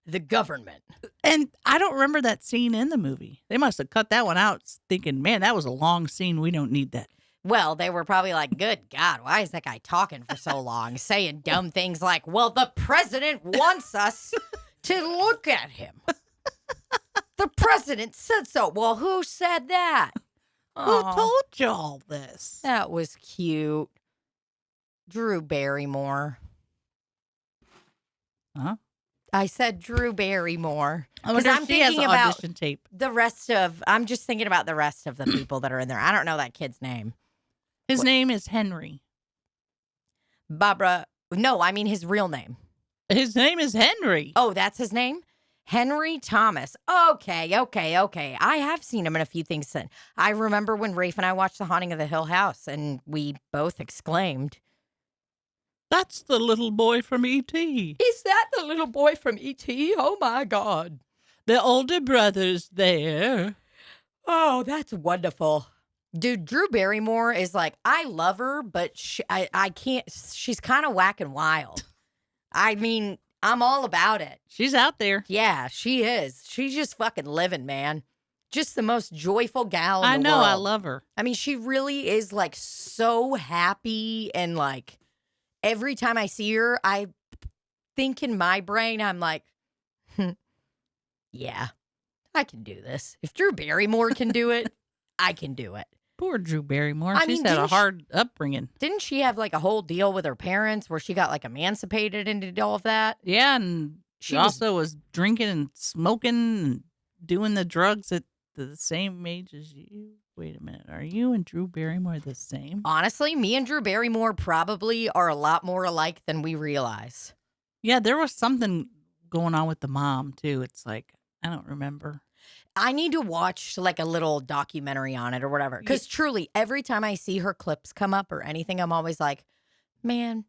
the government. And I don't remember that scene in the movie. They must have cut that one out thinking, man, that was a long scene. We don't need that. Well, they were probably like, good God, why is that guy talking for so long? Saying dumb things like, well, the president wants us to look at him. The The president said so. Well, who said that? Who told you all this? That was cute. Drew Barrymore. Huh? I said Drew Barrymore. I wonder if she has an audition tape. I'm just thinking about the rest of the people that are in there. I don't know that kid's name. His name is Henry. Barbara. No, I mean his real name. His name is Henry. Oh, that's his name? Henry Thomas. Okay. I have seen him in a few things. I remember when Rafe and I watched The Haunting of the Hill House, and we both exclaimed, "That's the little boy from E.T." Is that the little boy from E.T.? Oh, my God. The older brother's there. Oh, that's wonderful. Dude, Drew Barrymore is like, I love her, but I can't. She's kind of whack and wild. I mean, I'm all about it. She's out there. Yeah, she is. She's just fucking living, man. Just the most joyful gal in the world. world. I love her. I mean, she really is like so happy, and like every time I see her, I think in my brain, I'm like, yeah, I can do this. If Drew Barrymore can do it, I can do it. Poor Drew Barrymore. I She's mean, had a hard upbringing. Didn't she have like a whole deal with her parents where she got like emancipated and did all of that? Yeah, and she also was drinking and smoking and doing the drugs at the same age as you. Wait a minute. Are you and Drew Barrymore the same? Honestly, me and Drew Barrymore probably are a lot more alike than we realize. Yeah, there was something going on with the mom, too. It's like, I don't remember. I need to watch like a little documentary on it or whatever. Because truly, every time I see her clips come up or anything, I'm always like, man,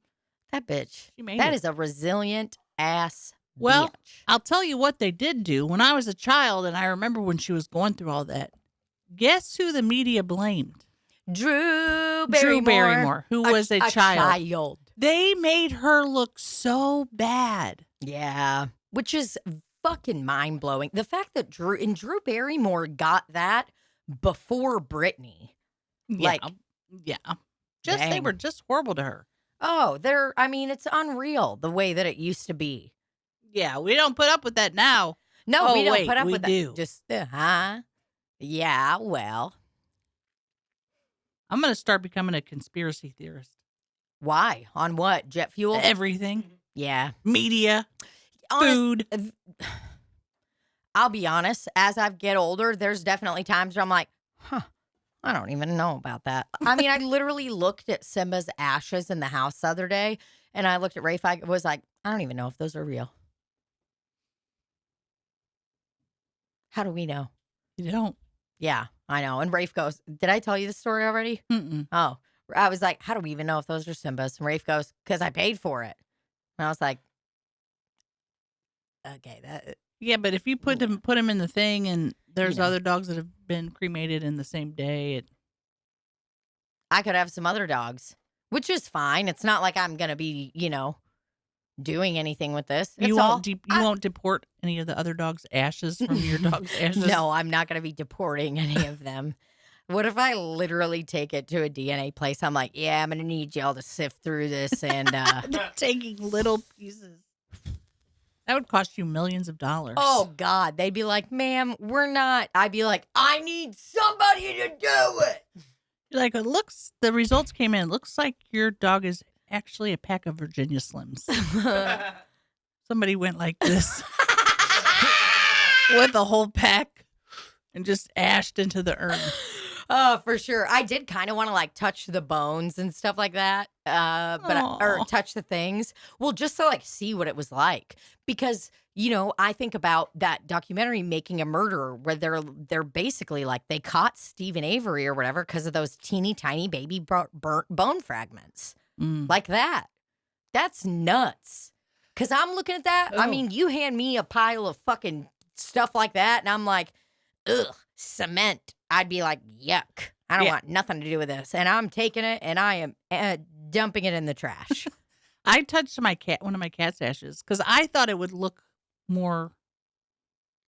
that bitch, that is a resilient ass Well, bitch. I'll tell you what they did do. When I was a child, and I remember when she was going through all that, guess who the media blamed? Drew Barrymore, who was a child. They made her look so bad. Yeah, which is fucking mind-blowing. The fact that Drew Barrymore got that before Britney. Yeah. Just dang. They were just horrible to her. Oh, it's unreal the way that it used to be. Yeah, we don't put up with that now. No, we don't put up we with do. that. Just, yeah, well. I'm going to start becoming a conspiracy theorist. Why? On what? Jet fuel? Everything. Yeah. Media. Food. I'll be honest, as I get older, there's definitely times where I'm like, I don't even know about that. I mean, I literally looked at Simba's ashes in the house the other day, and I looked at Rafe. I was like, I don't even know if those are real. How do we know? You don't. Yeah, I know. And Rafe goes, did I tell you the story already? Mm-mm. Oh, I was like, how do we even know if those are Simba's? And Rafe goes, because I paid for it. And I was like, okay, that. Yeah, but if you put him in the thing, and there's other dogs that have been cremated in the same day, I could have some other dogs, which is fine. It's not like I'm gonna be, doing anything with this. You won't deport any of the other dogs' ashes from your dog's ashes. No, I'm not gonna be deporting any of them. What if I literally take it to a DNA place? I'm like, yeah, I'm gonna need y'all to sift through this and taking little pieces. That would cost you millions of dollars. Oh, God. They'd be like, ma'am, we're not. I'd be like, I need somebody to do it. You're like, the results came in. It looks like your dog is actually a pack of Virginia Slims. Somebody went like this with a whole pack and just ashed into the urn. Oh, for sure. I did kind of want to touch the bones and stuff like that, or touch the things. Well, just to see what it was like, because I think about that documentary Making a Murderer, where they're basically they caught Stephen Avery or whatever because of those teeny tiny baby burnt bone fragments like that. That's nuts. Because I'm looking at that. Oh. I mean, you hand me a pile of fucking stuff like that, and I'm like, ugh, cement. I'd be like, yuck. I don't want nothing to do with this. And I'm taking it and I am dumping it in the trash. I touched one of my cat's ashes because I thought it would look more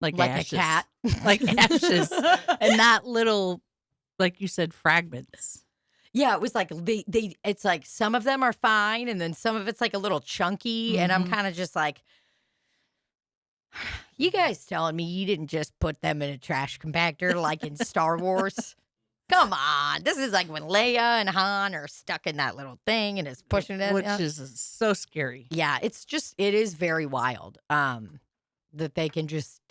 like ashes. A cat. Like ashes. And not little, like you said, fragments. Yeah, it was like it's like some of them are fine and then some of it's a little chunky. And I'm kind of just like, You guys telling me you didn't just put them in a trash compactor like in Star Wars? Come on. This is like when Leia and Han are stuck in that little thing and it's pushing it. Which is so scary. Yeah, it is very wild that they can just,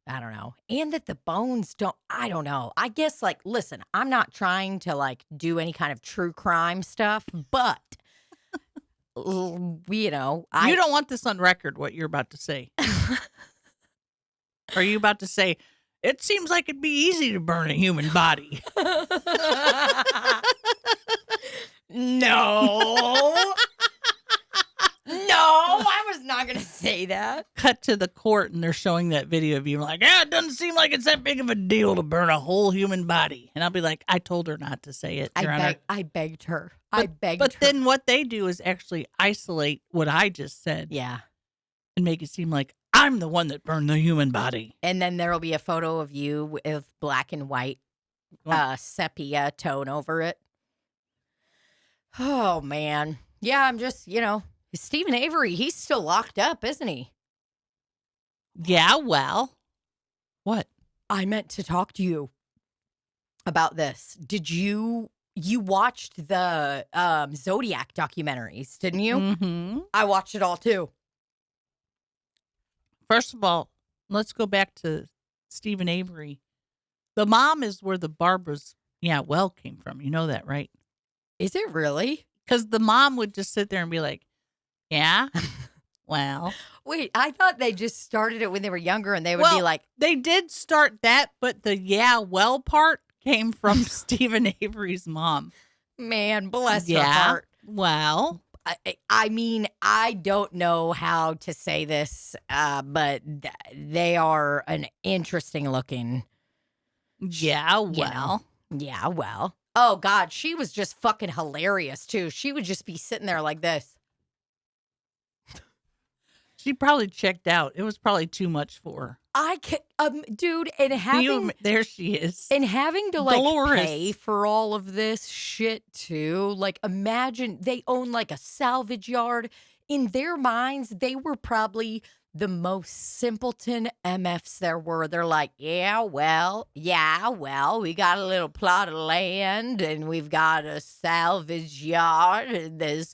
I don't know. And that the bones I don't know. I guess, like, listen, I'm not trying to, like, do any kind of true crime stuff, but, you know. You don't want this on record, what you're about to say. Are you about to say, it seems like it'd be easy to burn a human body? No. No, I was not going to say that. Cut to the court and they're showing that video of you like, yeah, it doesn't seem like it's that big of a deal to burn a whole human body. And I'll be like, I told her not to say it, Your Honor. I begged her. But then what they do is actually isolate what I just said. Yeah. And make it seem like I'm the one that burned the human body. And then there'll be a photo of you with black and white sepia tone over it. Oh, man. Yeah, I'm just, you know, Stephen Avery, he's still locked up, isn't he? Yeah, well. What? I meant to talk to you about this. Did you watched the Zodiac documentaries, didn't you? Mm-hmm. I watched it all, too. First of all, let's go back to Stephen Avery. The mom is where the Barbara's well came from. You know that, right? Is it really? Because the mom would just sit there and be like, yeah, well. Wait, I thought they just started it when they were younger and they would be like. They did start that, but the part came from Stephen Avery's mom. Man, bless her heart. Well. I mean, I don't know how to say this, but they are an interesting looking. Yeah, well. Yeah, well. Oh, God, she was just fucking hilarious, too. She would just be sitting there like this. She probably checked out. It was probably too much for her. Dude, and having there she is, and having to like Dolores. pay for all of this shit too. Like, imagine they own like a salvage yard. In their minds, they were probably the most simpleton MFs there were. They're like, yeah, well, we got a little plot of land and we've got a salvage yard and there's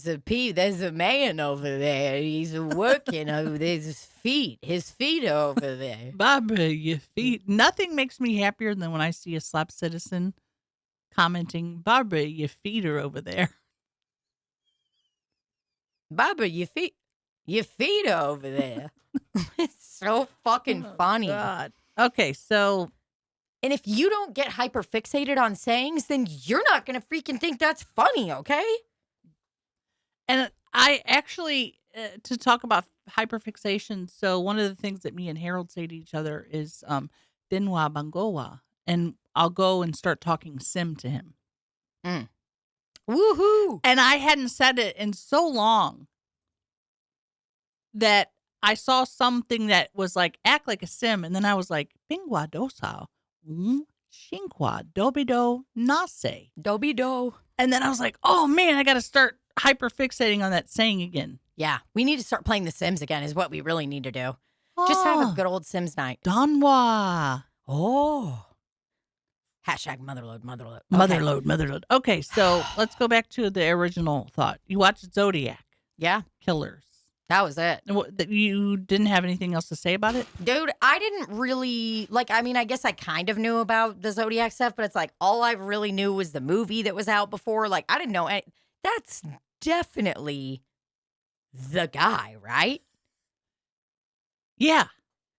a man over there. He's working over there. His feet are over there. Barbara, your feet. Nothing makes me happier than when I see a Slop citizen commenting, Barbara, your feet are over there. Barbara, your feet are over there. It's so fucking funny. God. Okay, so. And if you don't get hyper fixated on sayings, then you're not going to freaking think that's funny, okay? And I actually, to talk about hyperfixation, so one of the things that me and Harold say to each other is Dinwa Bangowa. And I'll go and start talking Sim to him. Mm. Woohoo! And I hadn't said it in so long that I saw something that was like, act like a Sim. And then I was like, Bingwa dosao, shinkwa, dobido nase. Dobido. And then I was like, oh man, I got to start hyperfixating on that saying again. Yeah, we need to start playing The Sims again is what we really need to do. Just have a good old Sims night. Donwa. Oh. Hashtag motherload. Okay. Motherload. Okay, so let's go back to the original thought. You watched Zodiac. Yeah. Killers. That was it. You didn't have anything else to say about it? Dude, I didn't really, I guess I kind of knew about the Zodiac stuff, but it's like all I really knew was the movie that was out before. Like, I didn't know. That's definitely the guy, right? Yeah.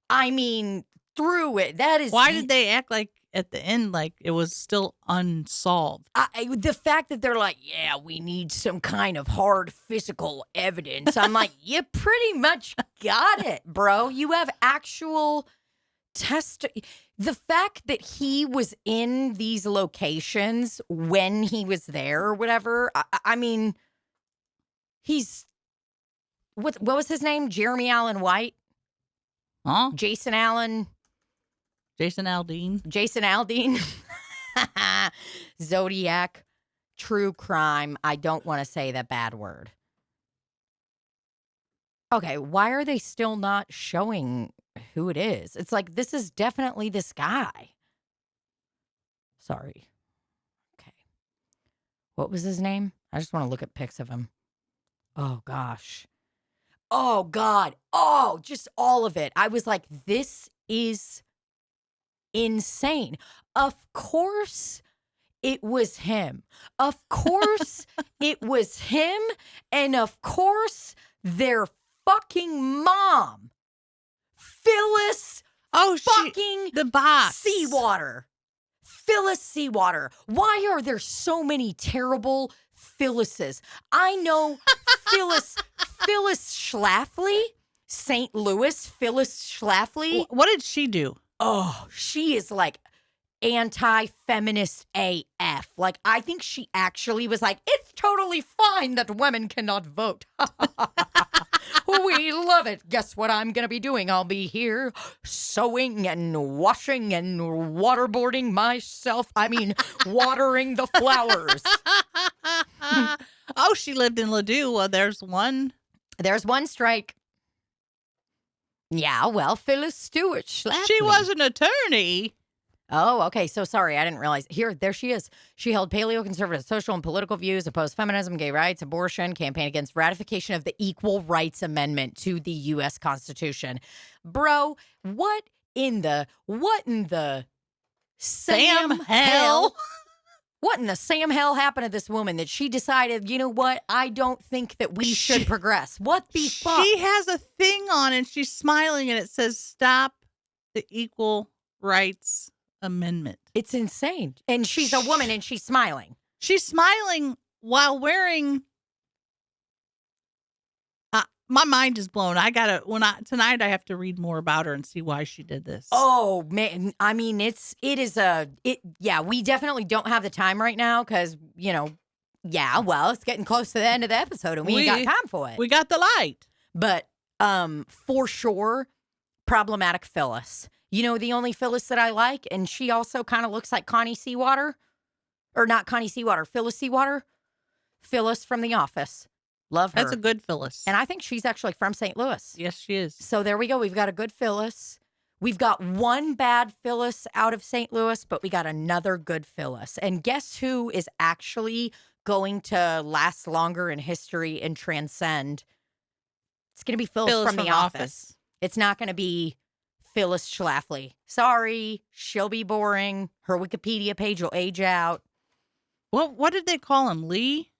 I mean, through it, that is. Why did they act like at the end like it was still unsolved? The fact that they're like, yeah, we need some kind of hard physical evidence. I'm like, you pretty much got it, bro. You have actual the fact that he was in these locations when he was there or whatever, I mean, what was his name? Jeremy Allen White? Huh? Jason Aldean. Zodiac. True crime. I don't want to say that bad word. Okay, why are they still not showing who it is? It's like, this is definitely this guy. Sorry. Okay. What was his name? I just want to look at pics of him. Oh, gosh. Oh, God. Oh, just all of it. I was like, this is insane. Of course it was him. Of course it was him. And of course their fucking mom, Phyllis fucking the box. Seawater. Phyllis Seawater. Why are there so many terrible Phyllises? I know Phyllis Schlafly, St. Louis, Phyllis Schlafly. What did she do? Oh, she is like anti-feminist AF. Like, I think she actually was like, it's totally fine that women cannot vote. We love it. Guess what I'm going to be doing? I'll be here sewing and washing and waterboarding myself. I mean, watering the flowers. Oh, she lived in Ladue. Well, there's one strike. Yeah, well, Phyllis Stewart Schlafly. She was an attorney. Oh, okay. So sorry, I didn't realize. Here, there she is. She held paleoconservative social and political views, opposed feminism, gay rights, abortion, campaigned against ratification of the Equal Rights Amendment to the U.S. Constitution. Bro, what in the Sam hell? What in the Sam hell happened to this woman that she decided, you know what? I don't think that we should progress. What the fuck? She has a thing on and she's smiling and it says, "Stop the Equal Rights Amendment." It's insane. And she's a woman and she's smiling. She's smiling while wearing. My mind is blown. Tonight I have to read more about her and see why she did this. Oh man, I mean yeah, we definitely don't have the time right now because, well, it's getting close to the end of the episode and we ain't got time for it. We got the light. But for sure, problematic Phyllis. You know, the only Phyllis that I like, and she also kind of looks like Connie Seawater. Or not Connie Seawater, Phyllis Seawater. Phyllis from The Office. Love her. That's a good Phyllis. And I think she's actually from St. Louis. Yes, she is. So there we go. We've got a good Phyllis. We've got one bad Phyllis out of St. Louis, but we got another good Phyllis. And guess who is actually going to last longer in history and transcend? It's going to be Phyllis from The Office. It's not going to be Phyllis Schlafly. Sorry, she'll be boring. Her Wikipedia page will age out. What did they call him? Lee?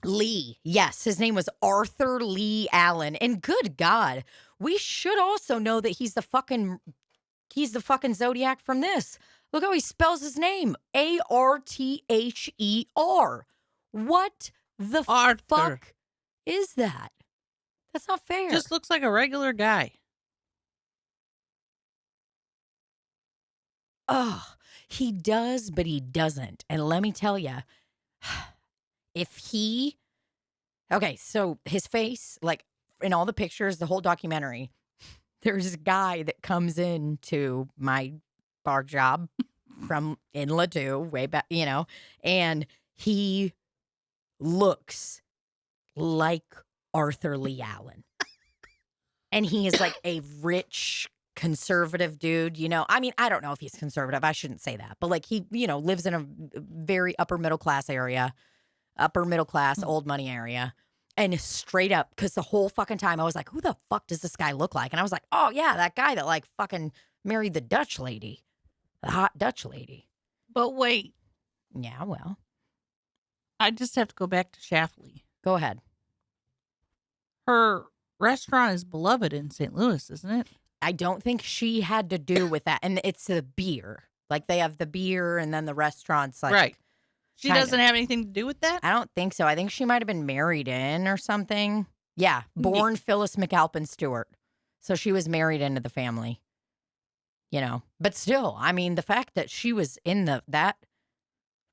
Lee. Yes, his name was Arthur Lee Allen. And good God, we should also know that he's the fucking Zodiac from this. Look how he spells his name. Arther. What the fuck is that? That's not fair. Just looks like a regular guy. Oh, he does, but he doesn't. And let me tell you, so his face, like in all the pictures, the whole documentary, there's a guy that comes into my bar job from in Ladue, way back, and he looks like Arthur Lee Allen. And he is like a rich, conservative dude, I mean, I don't know if he's conservative. I shouldn't say that. But like he, lives in a very upper middle class, old money area. And straight up, because the whole fucking time I was like, who the fuck does this guy look like? And I was like, oh yeah, that guy that like fucking married the Dutch lady. The hot Dutch lady. But wait. Yeah, well. I just have to go back to Schlafly. Go ahead. Her restaurant is beloved in St. Louis, isn't it? I don't think she had to do with that. And it's the beer. Like they have the beer and then the restaurant's like. Right. She doesn't have anything to do with that? I don't think so. I think she might have been married in or something. Yeah. Born Phyllis McAlpin Stewart. So she was married into the family. But still, I mean, the fact that she was in that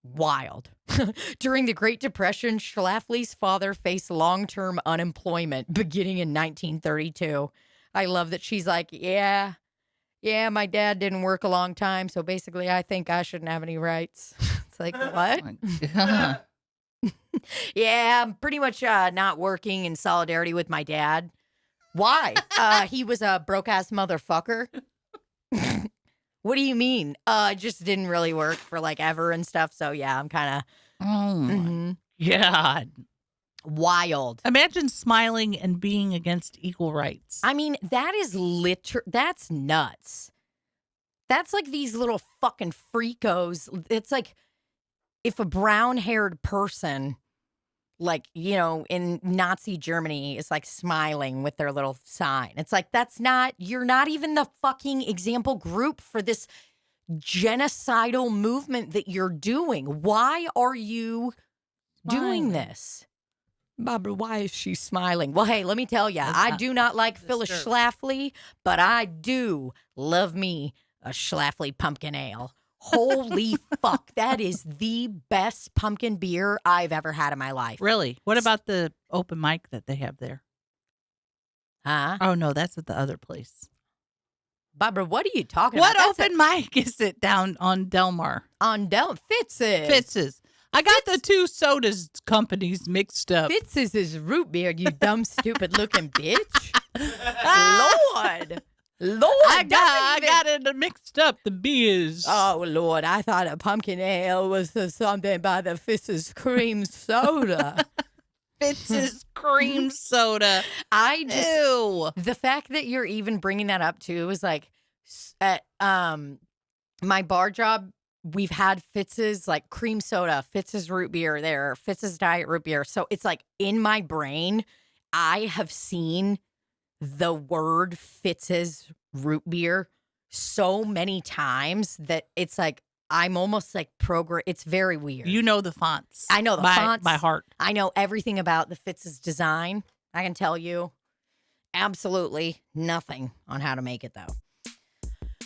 wild. During the Great Depression, Schlafly's father faced long-term unemployment beginning in 1932. I love that she's like, yeah, my dad didn't work a long time, so basically I think I shouldn't have any rights. It's like, what? Yeah, I'm pretty much not working in solidarity with my dad. Why? He was a broke-ass motherfucker. What do you mean? It just didn't really work for like ever and stuff. So yeah, I'm kind of Oh my God. wild. Imagine smiling and being against equal rights. I mean, that is that's nuts. That's like these little fucking freakos. It's like if a brown-haired person, like, you know, in Nazi Germany is like smiling with their little sign. It's like, you're not even the fucking example group for this genocidal movement that you're doing. Why are you doing this? Barbara, why is she smiling? Well, hey, let me tell you, I do not like Phyllis Schlafly, but I do love me a Schlafly pumpkin ale. Holy fuck, that is the best pumpkin beer I've ever had in my life. Really? What about the open mic that they have there? Huh? Oh, no, that's at the other place. Barbara, what are you talking What about? open mic is it down on Delmar? On Fitz's. Fitz's. I got the two sodas companies mixed up. Fitz's is root beer, you dumb, stupid looking bitch. Lord. I got it mixed up, the beers. Oh, Lord, I thought a pumpkin ale was something by the Fitz's cream soda. Fitz's cream soda. Ew. The fact that you're even bringing that up, too, is like, at my bar job, we've had Fitz's, like, cream soda, Fitz's root beer there, Fitz's diet root beer. So it's like, in my brain, I have seen the word Fitz's root beer so many times that it's like I'm almost like it's very weird. You know the fonts. I know the fonts by heart. I know everything about the Fitz's design. I can tell you absolutely nothing on how to make it though.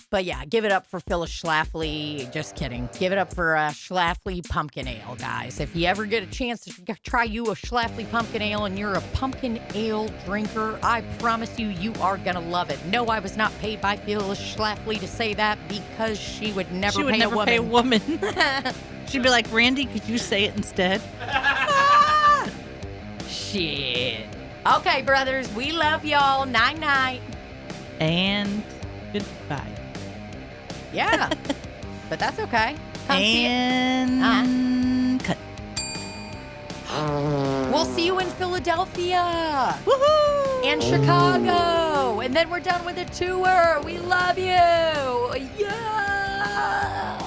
But yeah, give it up for Phyllis Schlafly. Just kidding. Give it up for Schlafly Pumpkin Ale, guys. If you ever get a chance to try you a Schlafly Pumpkin Ale and you're a pumpkin ale drinker, I promise you are going to love it. No, I was not paid by Phyllis Schlafly to say that because she would never pay a woman. She'd be like, Randy, could you say it instead? Shit. Okay, brothers, we love y'all. Night-night. And goodbye. Yeah, but that's okay. Come and cut. We'll see you in Philadelphia. Woohoo! And Chicago. And then we're done with the tour. We love you. Yeah.